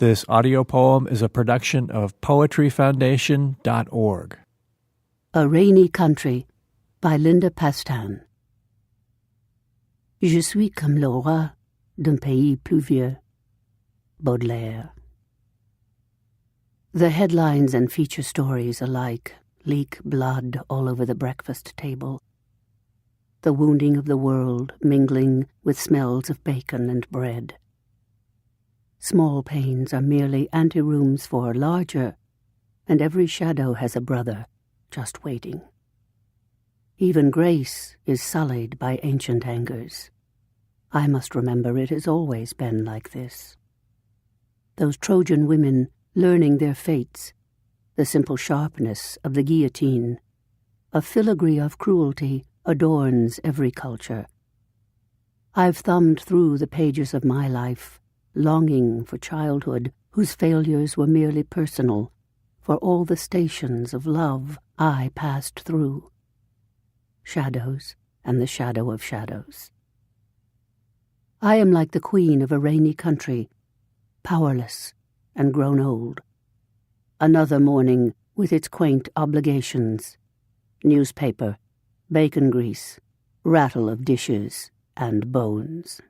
This audio poem is a production of poetryfoundation.org. A Rainy Country by Linda Pastan. Je suis comme le roi d'un pays pluvieux. Baudelaire. The headlines and feature stories alike leak blood all over the breakfast table. The wounding of the world mingling with smells of bacon and bread. Small panes are merely anterooms for larger, and every shadow has a brother just waiting. Even grace is sullied by ancient angers. I must remember it has always been like this. Those Trojan women learning their fates, the simple sharpness of the guillotine, a filigree of cruelty adorns every culture. I've thumbed through the pages of my life, longing for childhood whose failures were merely personal, for all the stations of love I passed through. Shadows and the shadow of shadows. I am like the queen of a rainy country, powerless and grown old. Another morning with its quaint obligations, newspaper, bacon grease, rattle of dishes and bones.